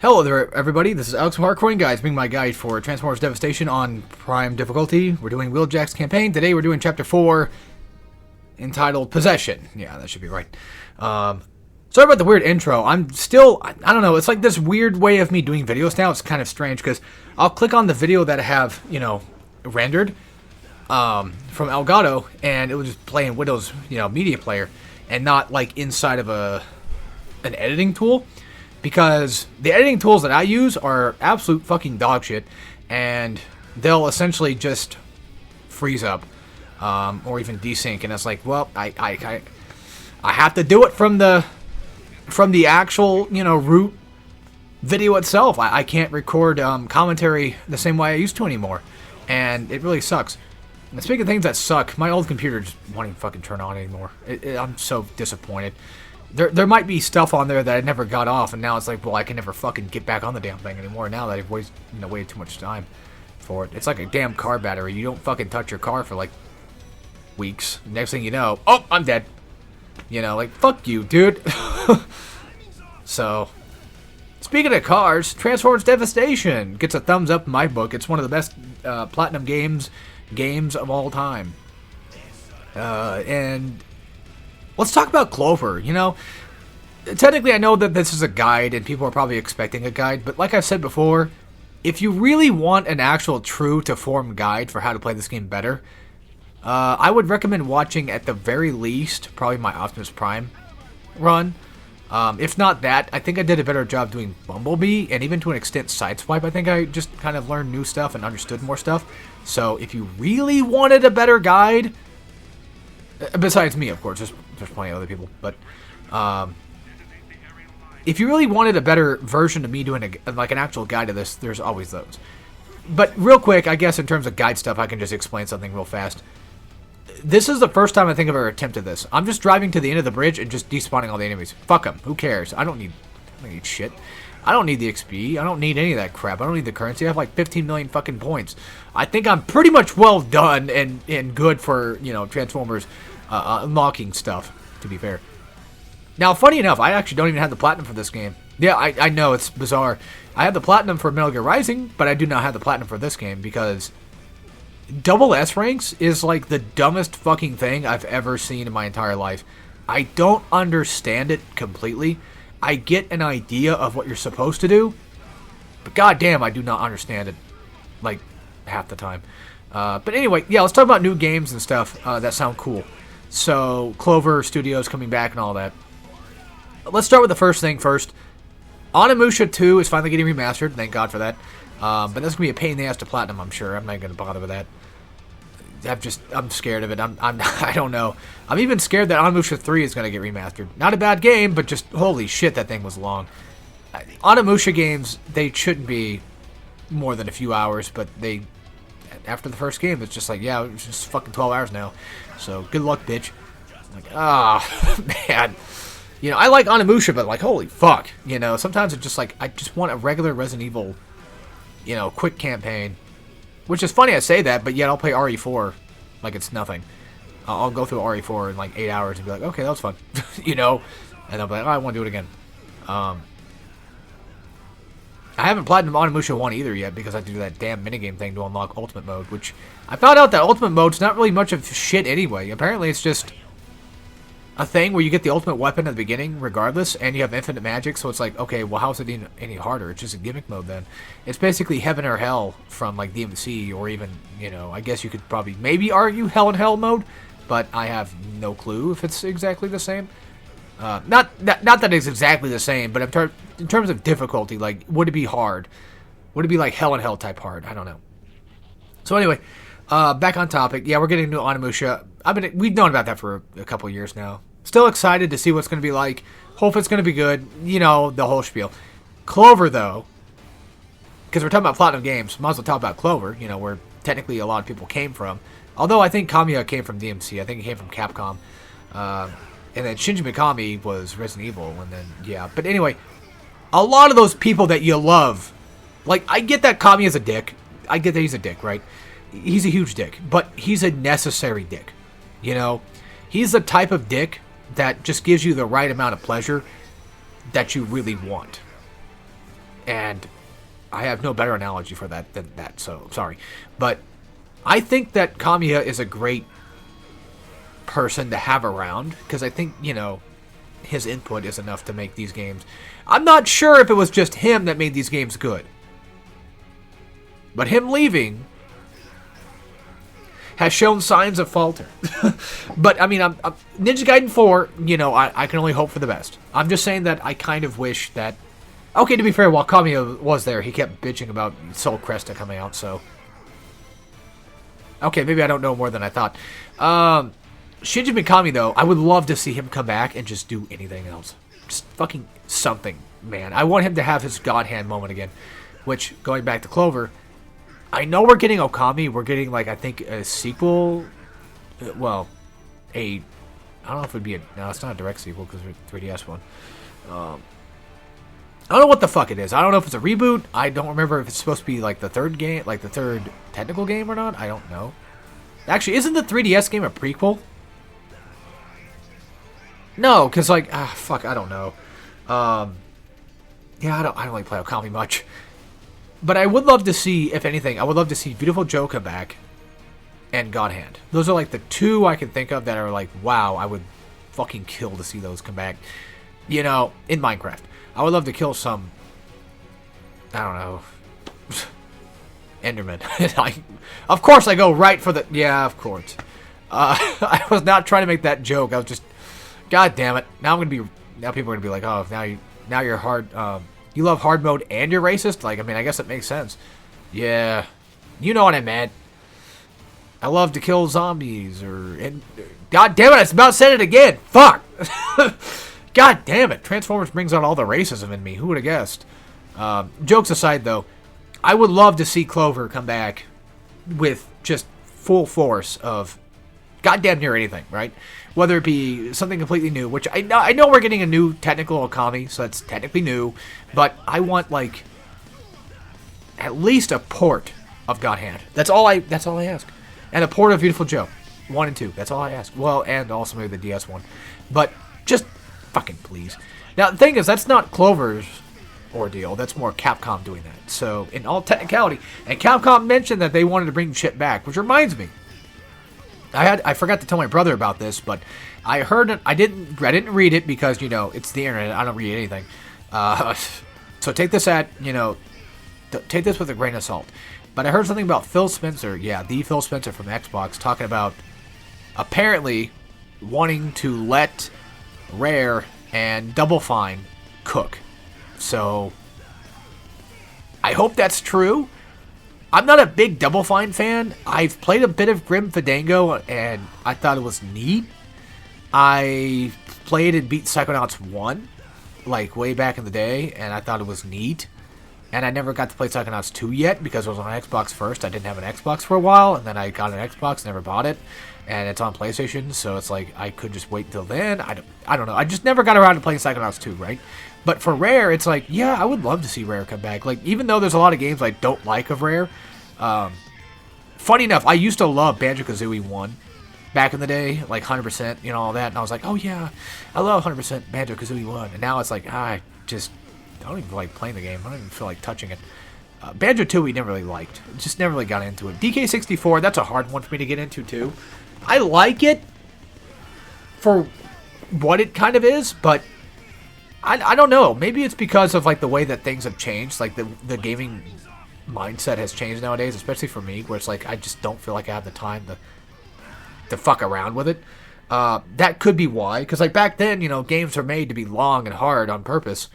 Hello there, everybody. This is Alex from Hardcore Guys, being my guide for Transformers Devastation on Prime difficulty. We're doing Wheeljack's campaign. Today we're doing Chapter 4, entitled Possession. Yeah, that should be right. Sorry about the weird intro. I don't know, it's like this weird way of me doing videos now. It's kind of strange, because I'll click on the video that I have, rendered from Elgato, and it will just play in Windows, Media Player, and not, like, inside of an editing tool. Because the editing tools that I use are absolute fucking dog shit, and they'll essentially just freeze up, or even desync, and it's like, well, I have to do it from the actual, root video itself. I can't record commentary the same way I used to anymore, and it really sucks. And speaking of things that suck, my old computer just won't even fucking turn on anymore. I'm so disappointed. There might be stuff on there that I never got off, and now it's like, well, I can never fucking get back on the damn thing anymore now that I've waited too much time for it. It's like a damn car battery. You don't fucking touch your car for, like, weeks. Next thing you know, oh, I'm dead. Like, fuck you, dude. So, speaking of cars, Transformers Devastation gets a thumbs up in my book. It's one of the best Platinum games of all time. And let's talk about Clover. Technically I know that this is a guide and people are probably expecting a guide, but like I've said before, if you really want an actual true to form guide for how to play this game better, I would recommend watching at the very least probably my Optimus Prime run. If not that, I think I did a better job doing Bumblebee, and even to an extent Sideswipe. I think I just kind of learned new stuff and understood more stuff. So if you really wanted a better guide, besides me, of course, there's plenty of other people, but if you really wanted a better version of me doing an actual guide to this, there's always those. But real quick, I guess in terms of guide stuff, I can just explain something real fast. This is the first time I think I've ever attempted this. I'm just driving to the end of the bridge and just despawning all the enemies. Fuck them. Who cares? I don't need shit. I don't need the XP. I don't need any of that crap. I don't need the currency. I have like 15 million fucking points. I think I'm pretty much well done and good for, Transformers unlocking stuff, to be fair. Now, funny enough, I actually don't even have the platinum for this game. Yeah, I know, it's bizarre. I have the platinum for Metal Gear Rising, but I do not have the platinum for this game because double S ranks is like the dumbest fucking thing I've ever seen in my entire life. I don't understand it completely. I get an idea of what you're supposed to do, but goddamn, I do not understand it, like, half the time. But anyway, yeah, let's talk about new games and stuff that sound cool. So, Clover Studios coming back and all that. Let's start with the first thing first. Onimusha 2 is finally getting remastered. Thank God for that. But that's going to be a pain in the ass to platinum, I'm sure. I'm not going to bother with that. I'm scared of it. I don't know. I'm even scared that Onimusha 3 is going to get remastered. Not a bad game, but just, holy shit, that thing was long. Onimusha games, they shouldn't be more than a few hours, but after the first game, it's just like, yeah, it's just fucking 12 hours now. So, good luck, bitch. Like, man. I like Onimusha, but like, holy fuck. Sometimes it's just like, I just want a regular Resident Evil, quick campaign. Which is funny I say that, but yet I'll play RE4 like it's nothing. I'll go through RE4 in like 8 hours and be like, okay, that was fun. And I'll be like, oh, I want to do it again. I haven't platinum Onimusha 1 either yet because I have to do that damn minigame thing to unlock Ultimate Mode, which I found out that Ultimate Mode's not really much of shit anyway. Apparently it's just a thing where you get the ultimate weapon at the beginning regardless, and you have infinite magic, so it's like, okay, well, how's it any harder? It's just a gimmick mode then. It's basically heaven or hell from like DMC, or even, I guess you could probably maybe argue hell and hell mode, but I have no clue if it's exactly the same. Not that it's exactly the same, but in terms of difficulty, like, would it be hard? Would it be like hell and hell type hard? I don't know. So anyway, back on topic. Yeah, we're getting a new Onimusha. We've known about that for a couple years now. Still excited to see what's going to be like. Hope it's going to be good. The whole spiel. Clover, though, because we're talking about Platinum games, might as well talk about Clover, where technically a lot of people came from. Although I think Kamiya came from DMC. I think he came from Capcom. And then Shinji Mikami was Resident Evil. And then, yeah. But anyway, a lot of those people that you love, like, I get that Kamiya's a dick. I get that he's a dick, right? He's a huge dick. But he's a necessary dick. He's the type of dick that just gives you the right amount of pleasure that you really want. And I have no better analogy for that than that, so I'm sorry. But I think that Kamiya is a great person to have around, because I think, his input is enough to make these games. I'm not sure if it was just him that made these games good. But him leaving has shown signs of falter. But, I mean, Ninja Gaiden 4, I can only hope for the best. I'm just saying that I kind of wish that... Okay, to be fair, while Kamiya was there, he kept bitching about Soul Cresta coming out, so... Okay, maybe I don't know more than I thought. Shinji Mikami, though, I would love to see him come back and just do anything else. Just fucking something, man. I want him to have his God Hand moment again. Which, going back to Clover, I know we're getting Okami. We're getting, I think, a sequel. Well, I don't know if it would be a... No, it's not a direct sequel because it's a 3DS one. I don't know what the fuck it is. I don't know if it's a reboot. I don't remember if it's supposed to be, the third game, the third technical game or not. I don't know. Actually, isn't the 3DS game a prequel? No, because, fuck, I don't know. Yeah, I don't really play Okami much. But I would love to see, if anything, I would love to see Beautiful Joe come back and God Hand. Those are, the two I can think of that are, wow, I would fucking kill to see those come back. In Minecraft. I would love to kill some, I don't know, Enderman. Of course I go right for the, yeah, of course. I was not trying to make that joke. I was just, God damn it. Now people are going to be like, oh, now you're hard, you love hard mode and you're racist? I guess it makes sense. Yeah, you know what I meant. I love to kill zombies, God damn it, I about said it again. Fuck. God damn it. Transformers brings out all the racism in me. Who would have guessed? Jokes aside, though, I would love to see Clover come back with just full force of goddamn near anything, right? Whether it be something completely new, which I know we're getting a new technical Okami, so that's technically new, but I want, at least a port of God Hand. That's all I ask. And a port of Beautiful Joe. 1 and 2. That's all I ask. Well, and also maybe the DS one. But just... fucking please. Now, the thing is, that's not Clover's ordeal. That's more Capcom doing that. So, in all technicality, and Capcom mentioned that they wanted to bring shit back, which reminds me, I forgot to tell my brother about this, but I heard it. I didn't read it because it's the internet. I don't read anything. So take this take this with a grain of salt. But I heard something about Phil Spencer. Yeah, the Phil Spencer from Xbox talking about apparently wanting to let Rare and Double Fine cook. So I hope that's true. I'm not a big Double Fine fan. I've played a bit of Grim Fandango and I thought it was neat. I played and beat Psychonauts 1 way back in the day and I thought it was neat. And I never got to play Psychonauts 2 yet because it was on Xbox first. I didn't have an Xbox for a while and then I got an Xbox, never bought it. And it's on PlayStation, so it's I could just wait till then. I don't know. I just never got around to playing Psychonauts 2, right? But for Rare, it's yeah, I would love to see Rare come back. Even though there's a lot of games I don't like of Rare. Funny enough, I used to love Banjo-Kazooie 1 back in the day, 100%, all that. And I was like, oh yeah, I love 100% Banjo-Kazooie 1. And now it's I don't even feel like playing the game. I don't even feel like touching it. Banjo-Tooie never really liked. Just never really got into it. DK64, that's a hard one for me to get into too. I like it for what it kind of is, but I don't know. Maybe it's because of the way that things have changed. The gaming mindset has changed nowadays, especially for me, where it's I just don't feel like I have the time to fuck around with it. That could be why. Because back then, games are made to be long and hard on purpose.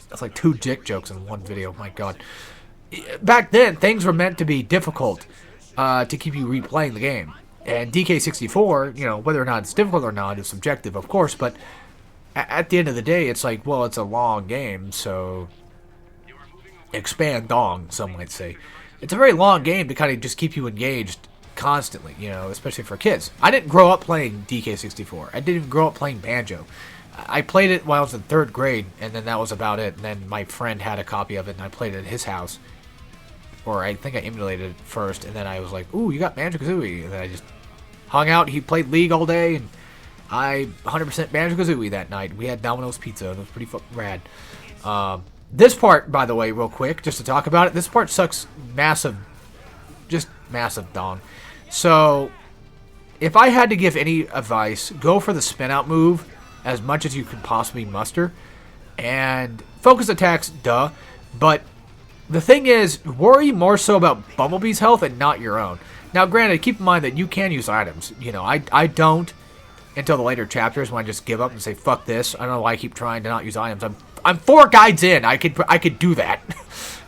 That's 2 dick jokes in one video. My God. Back then, things were meant to be difficult to keep you replaying the game. And DK64, whether or not it's difficult or not is subjective, of course, but at the end of the day, it's well, it's a long game, so expand dong, some might say. It's a very long game to kind of just keep you engaged constantly, especially for kids. I didn't grow up playing DK64. I didn't even grow up playing Banjo. I played it while I was in 3rd grade, and then that was about it. And then my friend had a copy of it, and I played it at his house. Or I think I emulated it first, and then I was like, ooh, you got Banjo-Kazooie. And then I just hung out. He played League all day, and I 100% Banjo-Kazooie that night. We had Domino's Pizza. It was pretty fucking rad. This part, by the way, real quick, just to talk about it, this part sucks massive, just massive dong. So, if I had to give any advice, go for the spin-out move as much as you could possibly muster. And focus attacks, duh. But the thing is, worry more so about Bumblebee's health and not your own. Now, granted, keep in mind that you can use items. You know, I don't until the later chapters when I just give up and say, fuck this. I don't know why I keep trying to not use items. I'm 4 guides in. I could do that.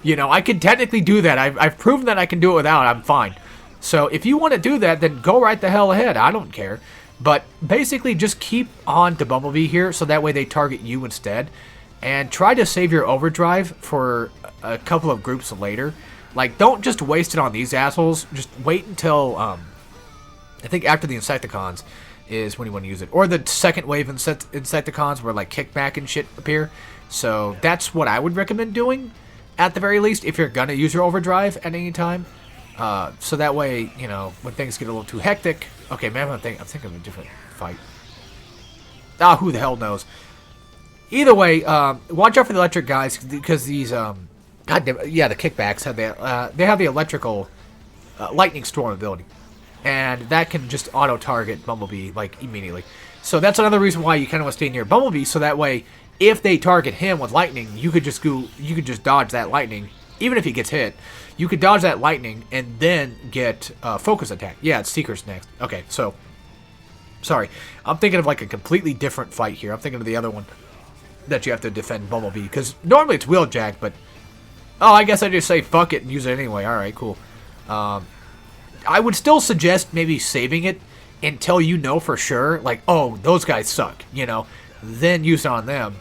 You know, I could technically do that. I've proven that I can do it without. I'm fine. So if you want to do that, then go right the hell ahead. I don't care. But basically, just keep on to Bumblebee here so that way they target you instead. And try to save your overdrive for a couple of groups later. Like, don't just waste it on these assholes. Just wait until, I think after the Insecticons is when you want to use it. Or the second wave Insecticons where, like, Kickback and shit appear. So that's what I would recommend doing, at the very least, if you're going to use your overdrive at any time. So that way, you know, when things get a little too hectic. Okay, man, I'm thinking of a different fight. Ah, who the hell knows. Either way, watch out for the electric guys, because these, goddamn, yeah, the kickbacks have they have the electrical lightning storm ability, and that can just auto target Bumblebee like immediately. So that's another reason why you kind of want to stay near Bumblebee, so that way, if they target him with lightning, you could just dodge that lightning, even if he gets hit. You could dodge that lightning and then get focus attack. Yeah, it's Seeker's next. Okay, so sorry, I'm thinking of like a completely different fight here. I'm thinking of the other one that you have to defend Bumblebee, because normally it's Wheeljack, but oh, I guess I just say fuck it and use it anyway. Alright, cool. I would still suggest maybe saving it until you know for sure, like, oh, those guys suck, you know, then use it on them.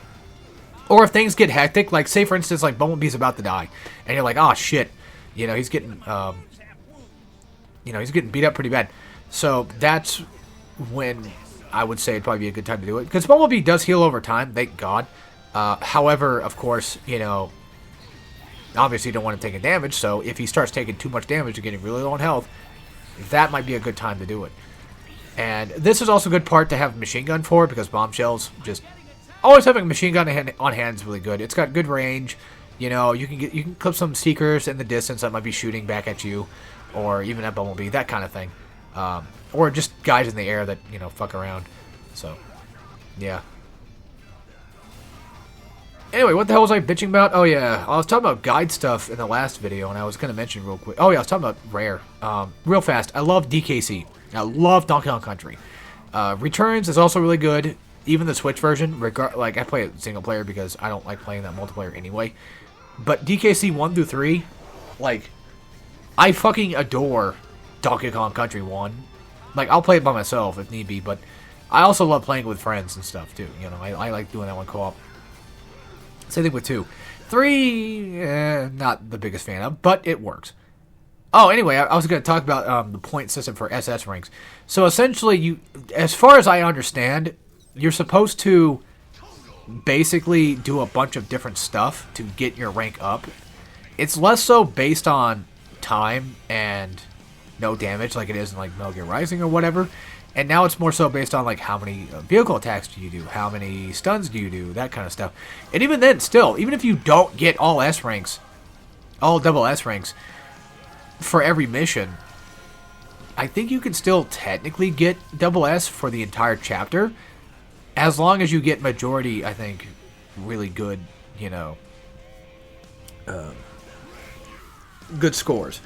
Or if things get hectic, like, say for instance, like, Bumblebee's about to die, and you're like, oh shit, you know, he's getting beat up pretty bad. So that's when I would say it'd probably be a good time to do it, because Bumblebee does heal over time, thank God. However, of course, you know, obviously you don't want him taking damage, so if he starts taking too much damage and getting really low on health, that might be a good time to do it. And this is also a good part to have a machine gun for, because bombshells, just always having a machine gun on hand is really good. It's got good range. You know, you can clip some seekers in the distance that might be shooting back at you, or even at Bumblebee, that kind of thing. Or just guys in the air that, you know, fuck around. So, yeah. Anyway, what the hell was I bitching about? Oh, yeah. I was talking about guide stuff in the last video, and I was going to mention real quick. Oh, yeah, I was talking about Rare. Real fast. I love DKC. I love Donkey Kong Country. Returns is also really good. Even the Switch version. Like, I play it single player because I don't like playing that multiplayer anyway. But DKC 1 through 3, like, I fucking adore Donkey Kong Country 1. Like, I'll play it by myself if need be, but I also love playing with friends and stuff, too. You know, I like doing that one co-op. Same thing with 2. 3, not the biggest fan of, but it works. Oh, anyway, I was going to talk about the point system for SS ranks. So, essentially, as far as I understand, you're supposed to basically do a bunch of different stuff to get your rank up. It's less so based on time and no damage like it is in like Metal Gear Rising or whatever, and now it's more so based on like how many vehicle attacks do you do, how many stuns do you do, that kind of stuff. And even then, still, even if you don't get all S ranks, all double S ranks for every mission, I think you can still technically get double S for the entire chapter, as long as you get majority, I think, really good, you know, good scores.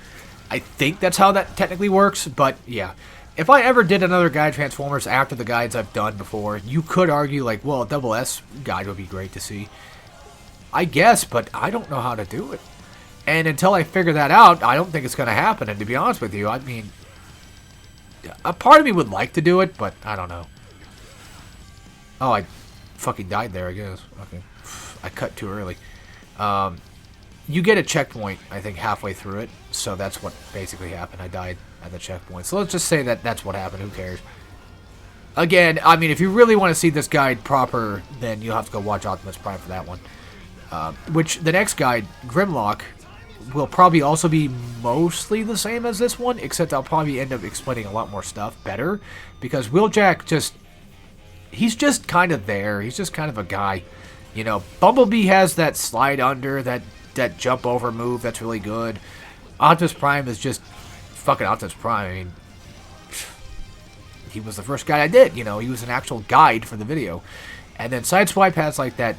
I think that's how that technically works, but yeah. If I ever did another guide Transformers after the guides I've done before, you could argue, like, well, a double S guide would be great to see. I guess, but I don't know how to do it. And until I figure that out, I don't think it's going to happen. And to be honest with you, I mean, a part of me would like to do it, but I don't know. Oh, I fucking died there, I guess. Okay. I cut too early. You get a checkpoint, I think, halfway through it. So that's what basically happened. I died at the checkpoint. So let's just say that that's what happened. Who cares? Again, I mean, if you really want to see this guide proper, then you'll have to go watch Optimus Prime for that one. Which, the next guide, Grimlock, will probably also be mostly the same as this one, except I'll probably end up explaining a lot more stuff better. Because Wheeljack just... he's just kind of there. He's just kind of a guy. You know, Bumblebee has that slide under, that jump over move that's really good. Optimus Prime is just fucking Optimus Prime. I mean, he was the first guy I did. You know, he was an actual guide for the video. And then Sideswipe has like that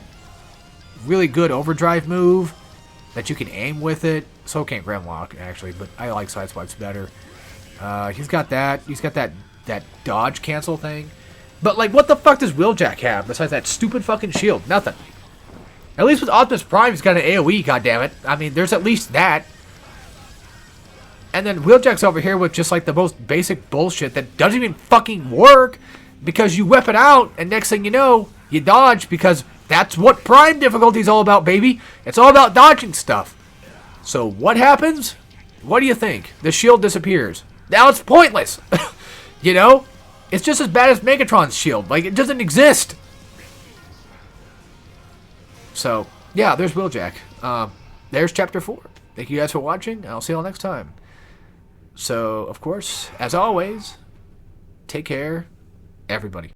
really good overdrive move that you can aim with it. So can Grimlock, actually, but I like Sideswipes better. He's got that. He's got that dodge cancel thing. But, like, what the fuck does Wheeljack have besides that stupid fucking shield? Nothing. At least with Optimus Prime, he's got an AoE, goddammit. I mean, there's at least that. And then Wheeljack's over here with just, like, the most basic bullshit that doesn't even fucking work because you whip it out, and next thing you know, you dodge because that's what Prime difficulty's all about, baby. It's all about dodging stuff. So what happens? What do you think? The shield disappears. Now it's pointless. You know? It's just as bad as Megatron's shield. Like, it doesn't exist. So, yeah, there's Wheeljack. There's Chapter 4. Thank you guys for watching. I'll see you all next time. So, of course, as always, take care, everybody.